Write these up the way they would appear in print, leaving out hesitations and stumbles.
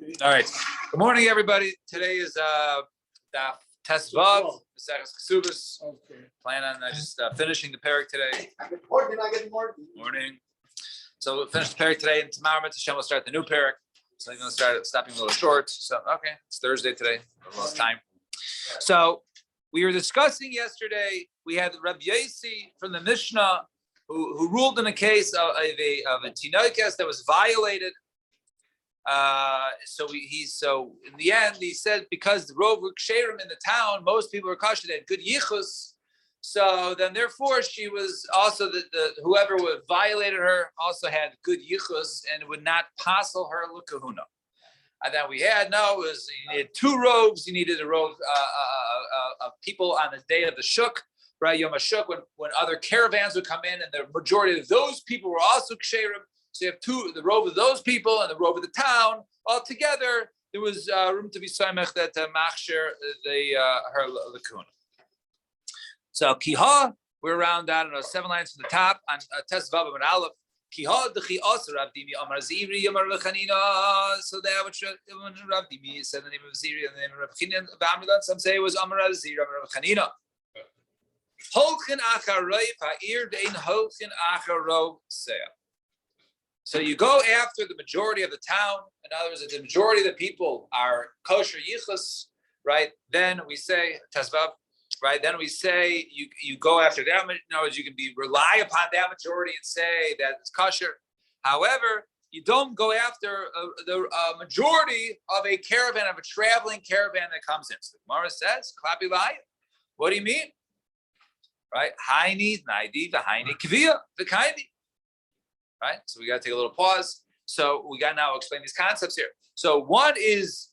All right. Good morning, everybody. Today is Daf Tesvav, Maseches Kesubos. Plan on just finishing the parak today. Morning. So we'll finish the parak today, and tomorrow Hashem will start the new parak. So I'm going to start stopping a little short. So okay, it's Thursday today. A little time. So we were discussing yesterday. We had Rabbi Yossi from the Mishnah who ruled in a case of a tinokas that was violated. So in the end he said because the rov ksherim in the town, most people were kosher, they had good yichus. So then therefore she was also the whoever would violated her also had good yichus and would not passel her l'kahuna. And then we had you needed two rovs. You needed a rov of people on the day of the shuk, right? Yom HaShuk, when other caravans would come in, and the majority of those people were also ksherim. So you have the rov of those people and the rov of the town. All together, there was room to be samech that machshir her lakuna. So kiha, we're around, 7 lines from the top on Tesvav and Aleph. Kiha dechi aser Rav Dimi Amar Ziri Amar Lechanina. So that which Rav Dimi said the name of Ziri and the name of Rav Chanina. Some say it was Amar Ziri Amar Lechanina. Holchin acharov ha'ir dein holchin acharov seah. So you go after the majority of the town. In other words, if the majority of the people are kosher yichus, right? Then we say tesvav, right? Then we say you go after them. In other words, you can rely upon that majority and say that it's kosher. However, you don't go after the majority of a caravan, of a traveling caravan that comes in. So the Gemara says, "Klapi la'ayim." What do you mean? Right? Haini naidi v'haini kviya v'kaini. Right, so we got to take a little pause. So we got to now explain these concepts here. So one is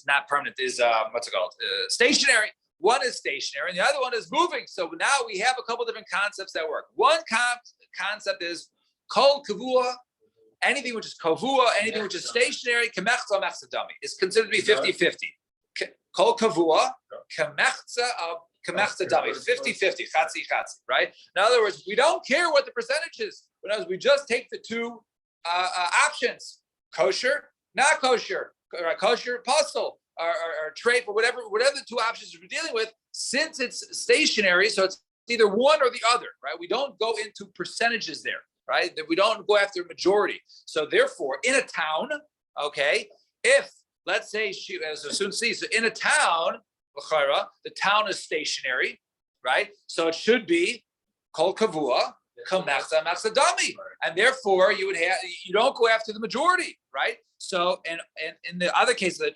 not permanent. Is what's it called? Stationary. One is stationary, and the other one is moving. So now we have a couple different concepts that work. One concept is kol kavua, anything which is kavua, anything which is stationary, kemechza mechzadami, is considered to be 50-50. Kol kavua, kemechza of Kamechta dami, 50-50, chatzi, right? In other words, we don't care what the percentage is. In other words, we just take the two options: kosher, not kosher, kosher, postal, or trait, or whatever the two options we're dealing with. Since it's stationary, so it's either one or the other, right? We don't go into percentages there, right? We don't go after majority. So therefore, in a town, okay, if let's say as we'll soon see, so in a town. The town is stationary, right? So it should be kol kavua, kol mechza mechzadami, and therefore you don't go after the majority, right? So and in the other case of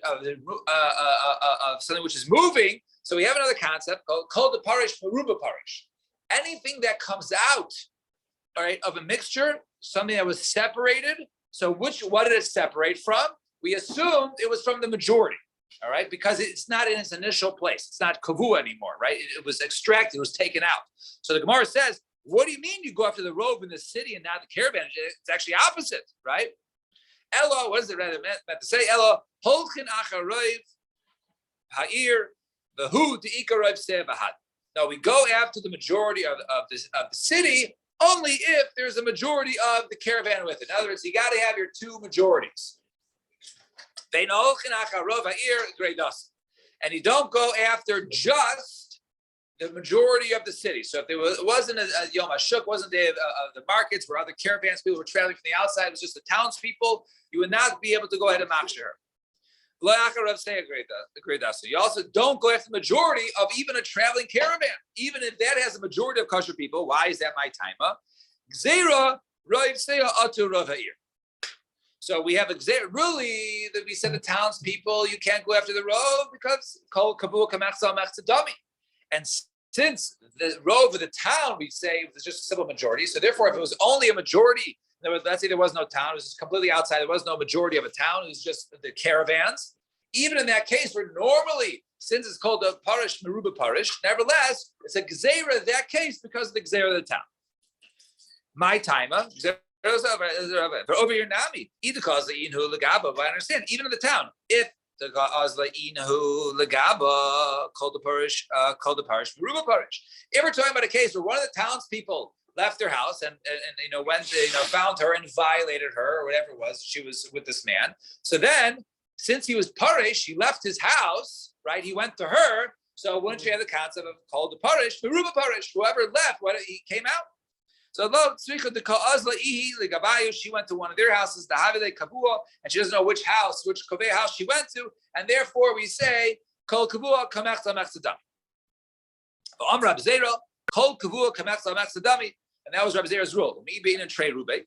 something which is moving, so we have another concept called kol de parish meruba parish. Anything that comes out, all right, of a mixture, something that was separated. So what did it separate from? We assumed it was from the majority. All right, because it's not in its initial place. It's not kavua anymore, right? It was extracted, it was taken out. So the Gemara says, what do you mean you go after the rov in the city and not the caravan? It's actually opposite, right? Elo, what is it rather meant to say? Elo, holchin acharov ha'ir v'hu de'ikarov sevahad. No, we go after the majority of the city only if there's a majority of the caravan with it. In other words, you got to have your two majorities. And you don't go after just the majority of the city. So if it wasn't a Yom HaShuk, wasn't the markets where other caravans, people were traveling from the outside, it was just the townspeople, you would not be able to go ahead and machshir. You also don't go after the majority of even a traveling caravan, even if that has a majority of kosher people. Why is that my timer? So we have really that we said the townspeople, you can't go after the rov because kol kavua kamechza mechzadami. And since the rov of the town, we say it was just a simple majority. So therefore, if it was only a majority, let's say there was no town, it was just completely outside, there was no majority of a town, it was just the caravans. Even in that case, where normally, since it's called a parish, meruba parish, nevertheless, it's a gzeira in that case because of the gzeira of the town. My timer, over here, Nami, either cause the inhu legaba, but I understand, even in the town, if the cause the inhu legaba called the parish, meruba parish. If we're talking about a case where one of the townspeople left her house and went found her and violated her or whatever it was. She was with this man. So then, since he was parish, he left his house, right? He went to her. So wouldn't you have the concept of called the parish, the Ruba parish? Whoever left, he came out. So she went to one of their houses, the Havile Kavua, and she doesn't know which Kovei house she went to, and therefore we say Kol Kavua Kamech Lamech Sadami. Rab Zera, Kol Kavua Kamech Lamech Sadami, and that was Rab Zera's rule. Me being in trade Rube.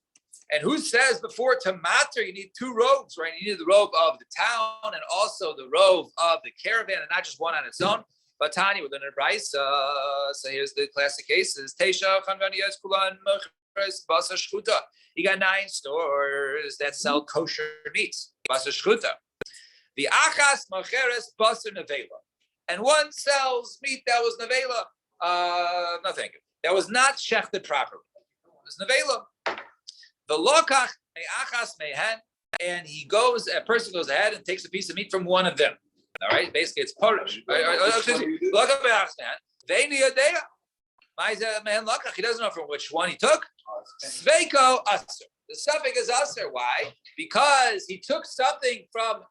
And who says before to matter you need two robes, right? You need the robe of the town and also the robe of the caravan, and not just one on its own. But Tanya within a price. So here's the classic cases. Tesha Chanvaniyas Kulan Basa Shchuta. You got 9 stores that sell kosher meats. Basa Shchuta. The Achas Macheres Basa Nevela. And one sells meat that was Nevela. No, thank you. That was not shechted properly. It was Nevela. The Lokach Me'achas Mehen. And a person goes ahead and takes a piece of meat from one of them. All right, basically it's parish. Look up at man. He doesn't know from which one he took. Sveiko aser. The suffix is aser. Why? Because he took something from.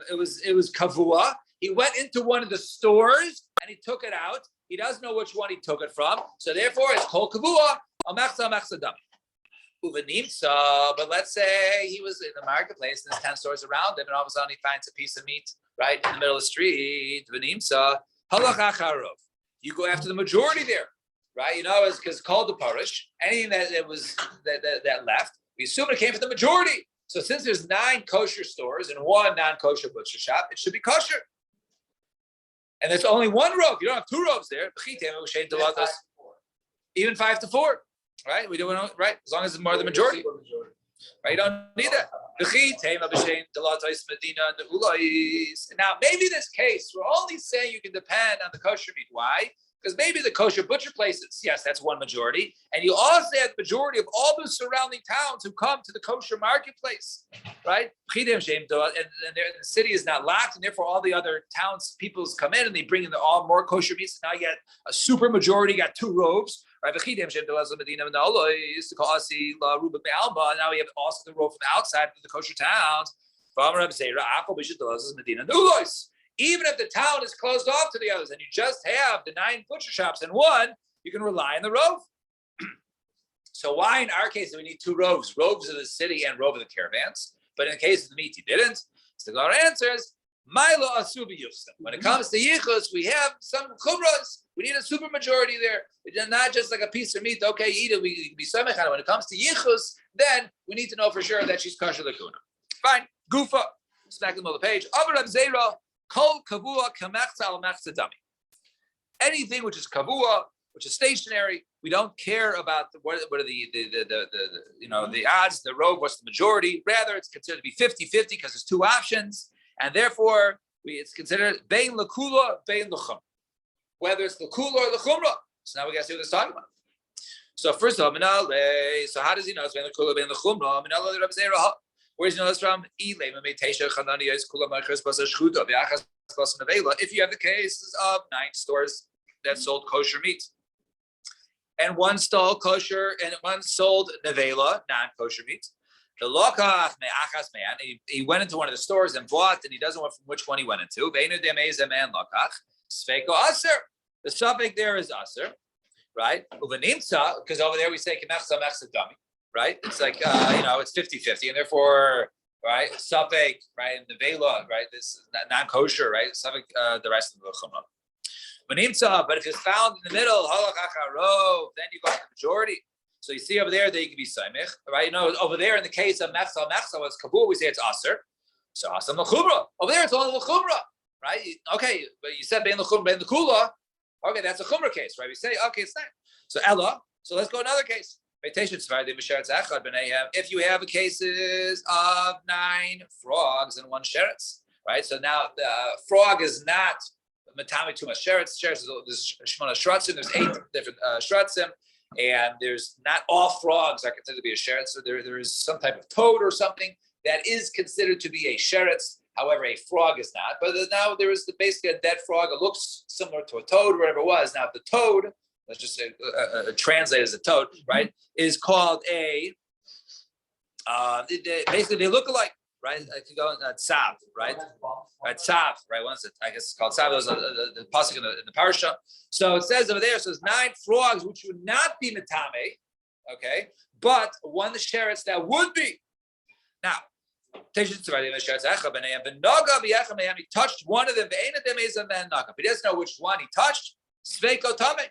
It was kavua. He went into one of the stores and he took it out. He doesn't know which one he took it from, so therefore it's called kavua. But let's say he was in the marketplace and there's 10 stores around him, and all of a sudden he finds a piece of meat right in the middle of the street. You go after the majority there, right? It's because called the parish. Anything that left, we assume it came from the majority. So since there's 9 kosher stores and 1 non-kosher butcher shop, it should be kosher. And there's only 1 robe. You don't have 2 robes there. Even 5 to 4. Right, we do it right as long as it's more than the majority. Right, you don't need that. Now, maybe this case we're only saying you can depend on the kosher meat. Why? Because maybe the kosher butcher places, yes, that's one majority, and you also have the majority of all the surrounding towns who come to the kosher marketplace, right? And the city is not locked, and therefore all the other towns peoples come in and they bring in all more kosher meats. Now you get a super majority, got 2 robes. Right, now we have also the robe from the outside of the kosher towns. Even if the town is closed off to the others and you just have the 9 butcher shops and 1, you can rely on the robe. So why in our case do we need 2 robes? Robes of the city and robe of the caravans. But in the case of the meat, he didn't. So our answer is, when it comes to yichus, we have some chumras. We need a super majority there. It's not just like a piece of meat. Okay, eat it. We can be samech on it. When it comes to yichus, then we need to know for sure that she's kosher lakuna. Fine. Gufa. Smack the middle of the page. Abraham Zera. Kol kavua kamechza al mechzadami. Anything which is kavua, which is stationary, we don't care about what are the odds, the robe, what's the majority. Rather, it's considered to be 50-50 because there's 2 options. And therefore, it's considered bein lakula, bein l'chum. Whether it's lakula or l'chumra. So now we got to see what it's talking about. So first of all, so how does he know it's bein lakula, bein l'chumra? Where does he know this from? If you have the cases of 9 stores that sold kosher meat, and 1 sold kosher and 1 sold nevela, non-kosher meat. The lokach me'achas me'an, he went into one of the stores and bought, and he doesn't know from which one he went into. Veinu demezeh man lokach, sveiko aser. The suffix there is aser, right? Uvenimtza, because over there we say kemechza mechza dami, right? It's like it's 50-50, and therefore, right, suffix, right, and the vela, right, this is non-kosher, right? Suffix, the rest of the chumrah. Uvenimtza, but if it's found in the middle, halachach harov, then you got the majority. So you see over there that you can be saimich, right? Over there in the case of mechza, it's kabul, we say it's aser. So asam l'chumra. Over there it's only l'chumra, right? Okay, but you said bein l'chumra, bein l'kula. Okay, that's a chumra case, right? We say, okay, it's 9. So ella, so let's go another case. If you have cases of 9 frogs and 1 sheretz, right? So now the frog is not matami too much sheretz. Sheretz is shmona shratzim. There's 8 different shratzim. And there's not all frogs are considered to be a sheretz. So there is some type of toad or something that is considered to be a sheretz. However, a frog is not. But now there is basically a dead frog. It looks similar to a toad or whatever it was. Now, if the toad let's just say translate as a toad, right, is called a, basically they look alike, right? I could go tzav, right? Right, tzav, right? Once it, I guess it's called tzav. Those are the pasuk in the parsha. So it says over there, so there's 9 frogs which would not be metame, okay, but one sheretz that would be. Now, he touched one of them, but he doesn't know which one he touched. Sveiko tame.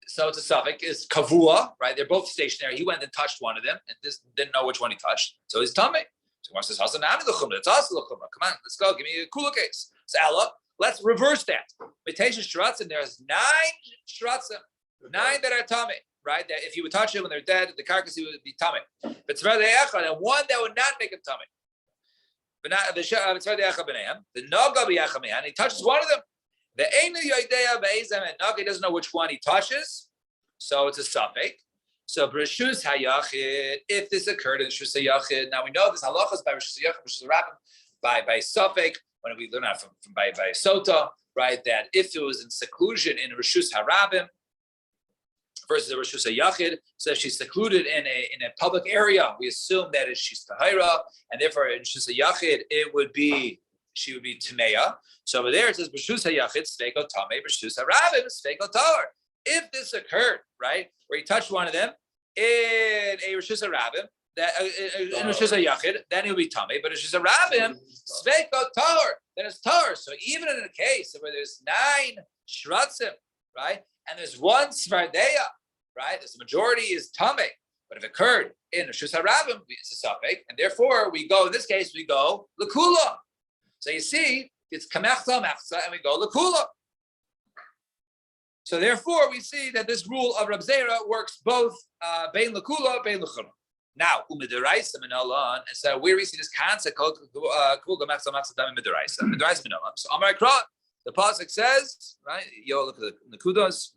So it's a suffix, is kavua, right? They're both stationary. He went and touched one of them and didn't know which one he touched. So he's tame. So once this Hasan Ami l'chumra, it's also l'chumra. Come on, let's go. Give me a cooler case. So Ella, let's reverse that. Mutation shratzim, there's 9 shratzim, 9 that are tame, right? That if you would touch it when they're dead, the carcass would be tame. But tzvar de'echad, and one that would not make him tame. But not the tzvar de'echad b'neihem, the naga b'yacham mehan, he touches one of them. The einu yodeya be'ezem and naga, he doesn't know which one he touches, so it's a suffix. So Rishus Hayachid, if this occurred in Rishus Hayachid, now we know this halachas by Rishus Hayachid, Rishus Rabbim, by suffix, when we learn that from by Sota, right? That if it was in seclusion in Rishus Harabim versus the Rishus Hayachid, so if she's secluded in a public area, we assume that she's tahira, and therefore in Rishus Hayachid she would be Tameya. So over there it says Rishus Hayachid Sveiko Tame, Rishus Harabim Sveiko Tar. If this occurred, right, where he touched one of them in a Rishus Harabim, that in Rishus Hayachid, then he'll be tummy. But Rishus Harabim, Sveiko Tar, then it's Tar. So even in a case where there's 9 shratzim, right, and there's 1 svardeya, right, this majority is tummy. But if it occurred in Rishus Harabim, it's a suffix, and therefore we go. In this case, we go lekula. So you see, it's kamechta mechza, and we go lekula. So therefore, we see that this rule of Rab Zera works both bein lekula, bein lechumra. Now, umidiraisa minalan, and so where we see this concept called kula mechza mechza dami midiraisa, midiraisa minalan. So Amar Kra, the pasuk says, right? Yo, look at the kudos.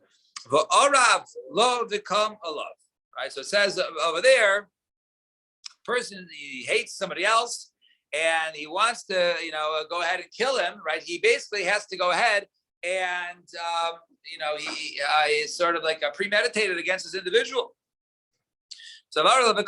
V'arav lo v'kam alav. Right. So it says over there, person he hates somebody else, and he wants to, go ahead and kill him. Right. He basically has to go ahead and he is sort of like premeditated against this individual. So what do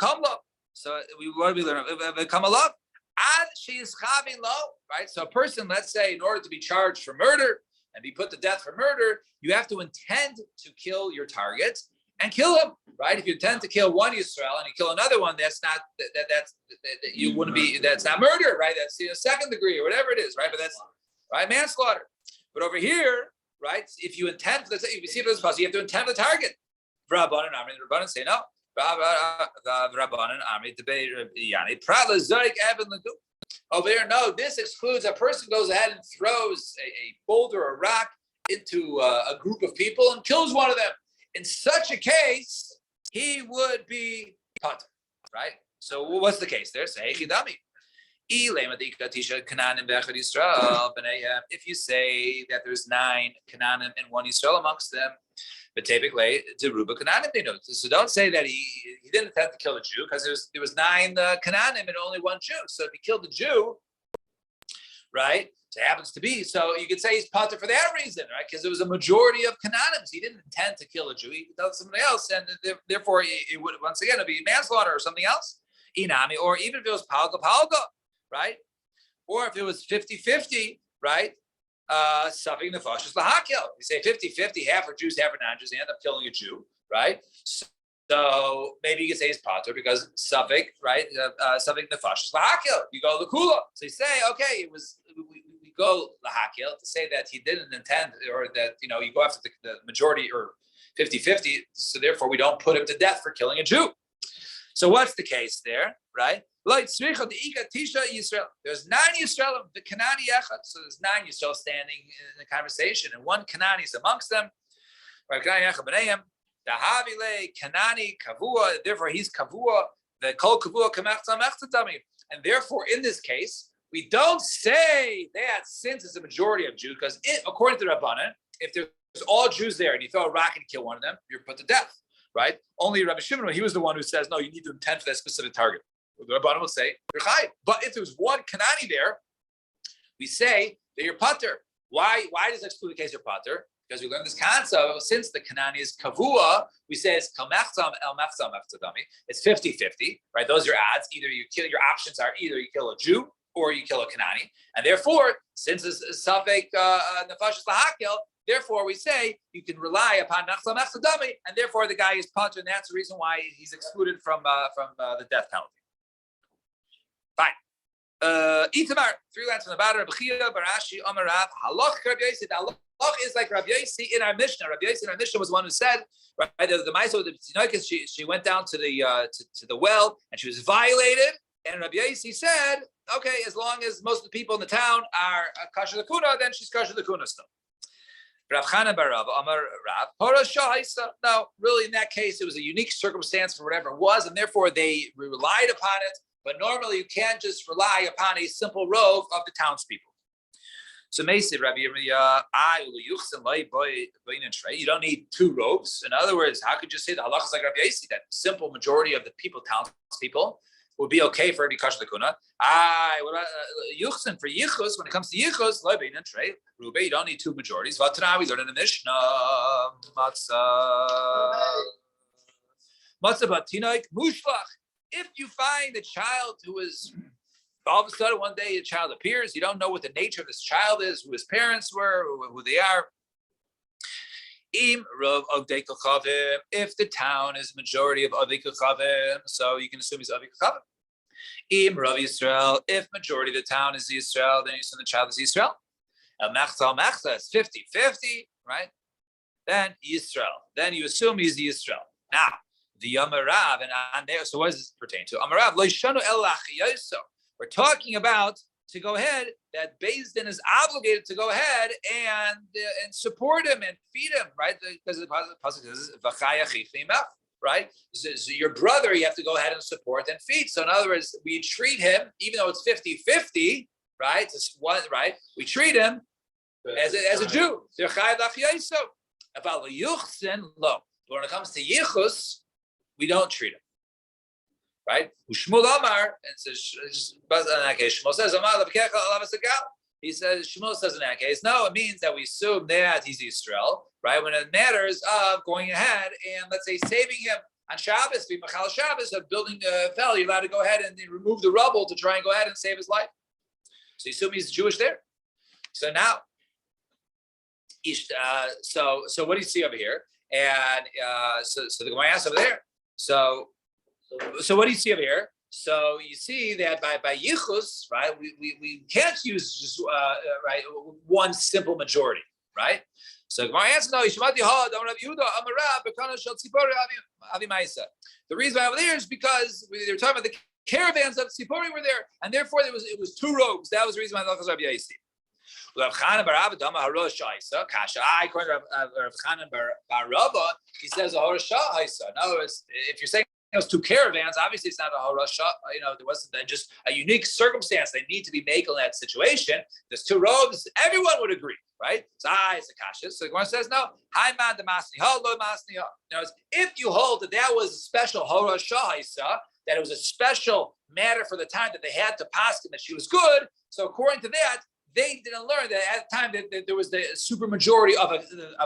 we learn? Become a love. Ad she is chavin lo, right? So a person, let's say, in order to be charged for murder and be put to death for murder, you have to intend to kill your target and kill him, right? If you intend to kill one Yisrael and you kill another one, that's not you wouldn't be, that's not murder, right? That's second degree or whatever it is, right? But that's right, manslaughter. But over here, right? If you intend, let's say if you see if it's possible, you have to intend the target. Rabbanan Amri, the Rabbanan say no. Rabbanan Amri debate Yani Pratla Zorik Evan Lagu. Over there, no. This excludes a person goes ahead and throws a boulder or rock into a group of people and kills one of them. In such a case, he would be patur, right? So what's the case there? Say Chidami. If you say that there's 9 Canaanim and 1 Yisrael amongst them, but typically Zeruba Canaanim they know. So don't say that he didn't intend to kill a Jew because there was 9 Canaanim and only 1 Jew. So if he killed a Jew, right? So it happens to be. So you could say he's patur for that reason, right? Because there was a majority of Canaanims. He didn't intend to kill a Jew. He killed somebody else, and therefore it would once again it'd be manslaughter or something else. Inami, or even if it was palga, right? Or if it was 50-50, right? Suffing the fashis lahakil. You say 50-50, half are Jews, half are non-Jews. They end up killing a Jew, right? So maybe you could say it's patur because suffix, right? Suffix the fashis lahakil. You go lekula. So you say, okay, it was. We go lahakil to say that he didn't intend, or that you go after the majority or 50-50. So therefore, we don't put him to death for killing a Jew. So what's the case there, right? There's 9 Yisrael, the Kanani Echad. So there's 9 Yisrael standing in the conversation, and 1 Kanani is amongst them. Right? Kanani Echad b'neihem, the Havile Kanani Kavua. Therefore, he's Kavua. The Kol Kavua Kamechta Mechtadami. And therefore, in this case, we don't say that since it's a majority of Jews, because according to the Rabbanan, if there's all Jews there and you throw a rock and kill one of them, you're put to death. Right? Only Rabbi Shimon, he was the one who says, no, you need to intend for that specific target. The Rabbanan will say, you're chayiv. But if there's 1 Kanani there, we say that you're patur. Why does that exclude the case of patur? because we learned this concept, since the Kanani is kavua, we say it's kamechzam el mechzam mechzadami. It's 50-50, right? Those are odds. Either you kill, your options are either you kill a Jew or you kill a Kanani. And therefore, since it's safek nefashis lahakil, therefore we say you can rely upon mechzam mechzadami, and therefore the guy is punished, and that's the reason why he's excluded from the death penalty. Fine. Itamar, 3 lines from the bottom. Bechia, Barashi, Amarav, Halach, Rabbi Yossi. The halach is like Rabbi Yossi in our Mishnah. Rabbi Yossi in our Mishnah was the one who said, right, the Maisa of the Tinoikas, she went down to the well and she was violated. And Rabbi Yossi said, okay, as long as most of the people in the town are kasher l'kuna, then she's kasher l'kuna still. Rav Chanan bar Rav, Amar Rav, Hora Shahaisa. No, really in that case, it was a unique circumstance for whatever it was, and therefore they relied upon it. But normally you can't just rely upon a simple rove of the townspeople. So Meisi, Rabbi Yirmiyah, you don't need 2 roves. In other words, how could you say the halach is like Rabbi Yossi, that simple majority of the people, townspeople, would be okay for every kasher l'kuna? Yuchsin, for yichus, when it comes to yichus, Rube, you don't need 2 majorities. V'atana, we learn in the Mishnah, matzah batinoik mushlach. If you find a child who is, all of a sudden one day a child appears, you don't know what the nature of this child is, who his parents were, who they are. If the town is majority of Avik Chavim, so you can assume he's Avik Chavim. Im Rav Yisrael, if majority of the town is Yisrael, then you assume the child is Yisrael. El Mechza is 50-50, right? Then Yisrael. Then you assume he's Yisrael. Now, the Amarav, and there, so what does this pertain to? Amarav, Loishanu el Lachiyoso. We're talking about to go ahead, that Beis Din is obligated to go ahead and support him and feed him, right? Because the pasuk says, right? So your brother, you have to go ahead and support and feed. So in other words, we treat him, even though it's 50-50, right? It's one, right? We treat him as a Jew. But when it comes to Yichus, we don't treat him, right? Shmuel Amar, and says, in that case, Shmuel says, he says, Shmuel says in that case, no, it means that we assume that he's Yisrael, right? When it matters of going ahead and, let's say, saving him on Shabbos, Machal Shabbos, of building a fell, you're allowed to go ahead and remove the rubble to try and go ahead and save his life. So you assume he's Jewish there. So now, so what do you see over here? And so the Gemara asks over there. So what do you see over here? So you see that by yichus, right? We can't use just right one simple majority, right? So Gemara answers no. The reason why over there is because they were talking about the caravans of Tzipori were there, and therefore it was 2 robes. That was the reason why the Rabbi Yossi. Rav Chanan bar Abba Dama Harosh Shaisa Kasha. According to Rav Chanan bar Rabba, he says a Harosh Shaisa. In other words, if you're saying it was 2 caravans, obviously it's not a Harosh. There wasn't just a unique circumstance. They need to be making in that situation. There's 2 robes. Everyone would agree, right? So it's a Kasha. So the Gemara says no. Hi man the Masni Ha Lo Masni Ha. In other words, if you hold that was a special Harosh Shaisa, that it was a special matter for the time that they had to pass him that she was good. So according to that, they didn't learn that at the time that there was the super majority of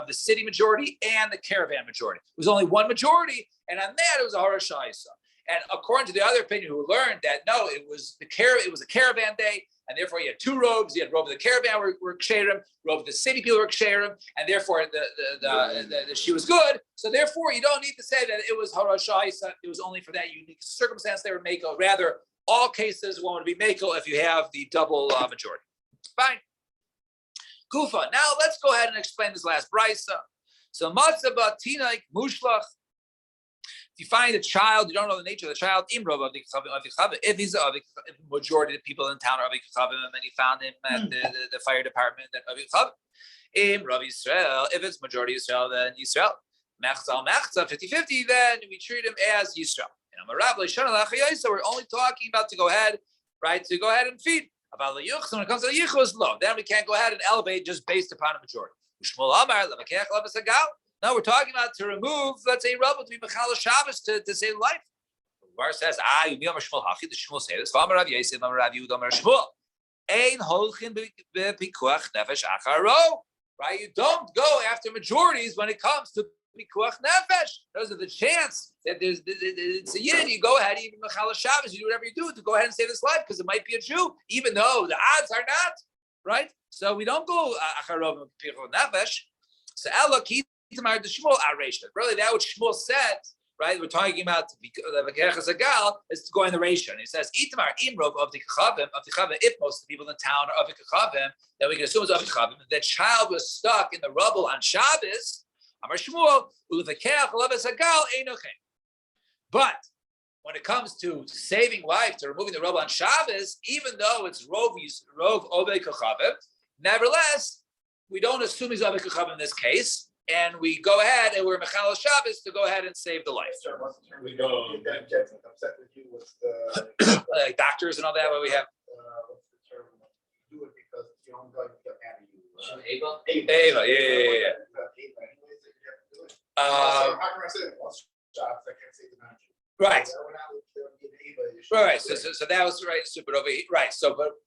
the city majority and the caravan majority. It was only one majority, and on that it was a Harash Shaisa. And according to the other opinion, who learned that no, it was a caravan day, and therefore you had 2 robes. You had robe of the caravan were ksherim, robe of the city people were ksherim, and therefore the she was good. So therefore you don't need to say that it was Harash Shaisa. It was only for that unique circumstance they were mako. Rather, all cases one would be mako if you have the double majority. Fine. Kufa. Now let's go ahead and explain this last brisa. So matzah batinaik mushlach. If you find a child, you don't know the nature of the child. If he's the majority of the people in town are Avik Chavim, and you found him at the fire department at Avik Chavim. Rav Yisrael. If it's majority Yisrael, then Yisrael. Mechza 50-50. Then we treat him as Yisrael. So we're only talking about to go ahead and feed. About the yuchs, when it comes to the yichus, low. Then we can't go ahead and elevate just based upon a majority. No, we're talking about to remove, let's say, rubble to be mechal Shabbos to save life. The Gemara says, the Shmuel say this. Rav Yosef, Rav Yehuda, Shmuel. Ein holchin b'pikuach nefesh acharo. right? You don't go after majorities when it comes to Pikuach Nefesh. Those are the chance that it's a Yid. You go ahead, even Mechala Shabbos, you do whatever you do to go ahead and save this life because it might be a Jew, even though the odds are not, right? So we don't go Acharov Pikuach Nefesh. So Ella Kitamar the Shmuel Aresh. Really, that what Shmuel said, right? We're talking about the Vakerach Zagal is to go in the ratio. And he says, Itamar Imrov of the Kachavim, if most of the people in the town are of the Kachavim, then we can assume it's of the Kachavim. That child was stuck in the rubble on Shabbos. Amar Shmuel, Ulevakerach Lav Zagal Einochem. But when it comes to saving life, to removing the rubble on Shabbos, even though it's Rov Ovei Kachavim, nevertheless, we don't assume he's Ovei Kachavim in this case. And we go ahead and we're Mechal Shabbos to go ahead and save the life. We go. Upset with you with the like doctors and all that. What we have. What's the term? You do it because you don't go get mad at you. Ava, yeah. How can I say it? Once shots, I can't say the non-Jew. Right. Right. So that was right. Super over. Right. So, but.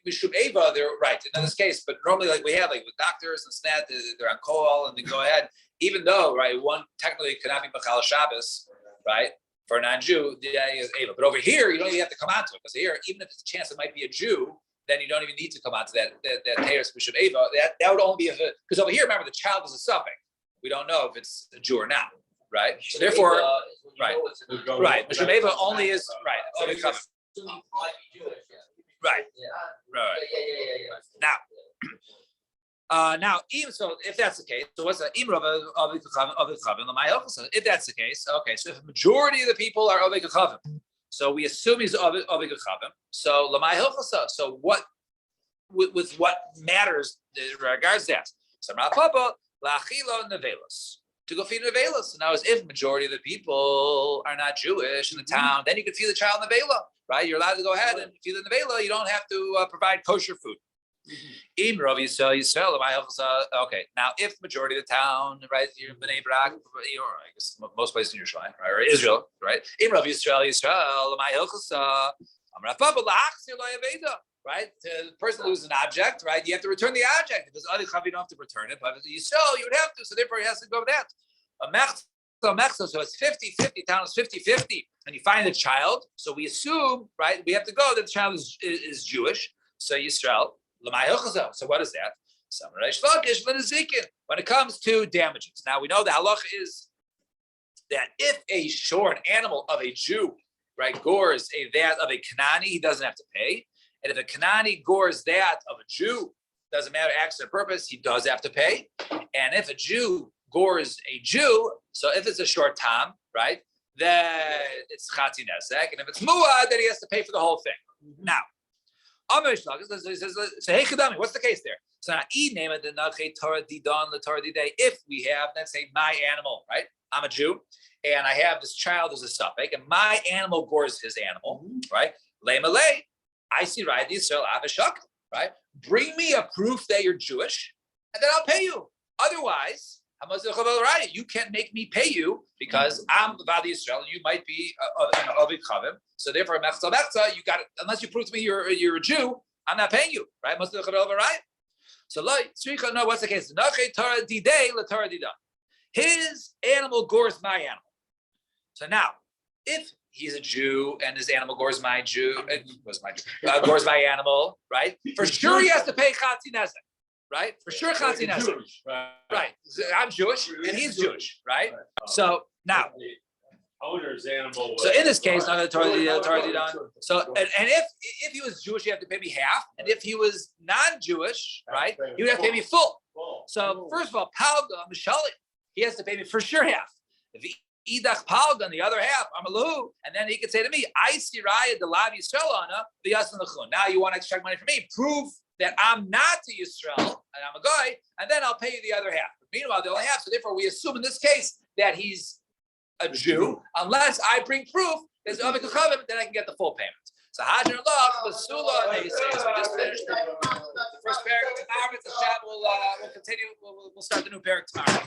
Mishum Ava, they're right in this case, but normally, like we have, like with doctors and SNAT, they're on call and they go ahead. Even though, right, one technically cannot be Machal Shabbos, right, for a non-Jew, the idea is Ava. But over here, you don't even have to come onto it because here, even if it's a chance it might be a Jew, then you don't even need to come onto that Teres Mishum Ava. That would only be if because over here, remember, the child is a suffix. We don't know if it's a Jew or not, right? So therefore, right. Mishum Ava only is right. Right. Now, even so, if that's the case, so what's the imrov of the chavim? If that's the case, okay. So if the majority of the people are of the chavim, so we assume he's of the chavim. So lamai hilchasa. So what with what matters regards that? So papa lachilo nevelos to go feed nevelos. So now, as if majority of the people are not Jewish in the town, then you can feed the child nevela. Right, you're allowed to go ahead and feed the nevela. You don't have to provide kosher food. Okay, now if majority of the town, right, you're in Bnei Brak, or I guess most places in Yerushalayim, right, or Israel, right? Right, the person loses an object, right? You have to return the object. If it's other chav, you don't have to return it, but if you sell, you would have to. So therefore, he has to go with that. So it's 50-50, town is 50-50, and you find the child. So we assume, right, we have to go that the child is Jewish. So Yisrael, so what is that? When it comes to damages. Now we know the halacha is that if a shorn animal of a Jew, right, gores that of a Kanani, he doesn't have to pay. And if a Kanani gores that of a Jew, doesn't matter accident or purpose, he does have to pay. And if a Jew gores a Jew, so if it's a short time, right, then it's Chatzi Nezek, and if it's Muad, then he has to pay for the whole thing. Now, he says, hey, Chadami, what's the case there? So now, if we have, let's say, my animal, right, I'm a Jew, and I have this child as a suffix, and my animal gores his animal, right, I see, right, right, bring me a proof that you're Jewish, and then I'll pay you. Otherwise, you can't make me pay you because I'm the Vadi Yisrael and you might be of Chavim. So therefore, you got it. Unless you prove to me you're a Jew, I'm not paying you, right? Right? So no, what's the case? His animal gores my animal. So now, if he's a Jew and his animal gores my gores my animal, right? For sure, he has to pay Chatzi Nezek. Right? For sure, Chatzi Nezek. Right. I'm Jewish and he's Jewish, right? So now, owner's animal. So in this case, not the Torah. So and if he was Jewish, you have to pay me half, and if he was non-Jewish, right, you would have to pay me full. So first of all, Palga Mishali, he has to pay me for sure half. If Idach Palga, the other half, I'm a Lahu, and then he could say to me, I see Raya the Lav Yisrael the Yasan Lachun. Now you want to extract money from me? Prove that I'm not to Yisrael and I'm a guy, and then I'll pay you the other half. But meanwhile, they only half. So therefore, we assume in this case that he's a Jew, unless I bring proof there's Avik Chavim, then I can get the full payment. So Hajar Lach, Basula, they say, so we just finished the first paragraph. Tomorrow, we'll continue. We'll start the new paragraph tomorrow.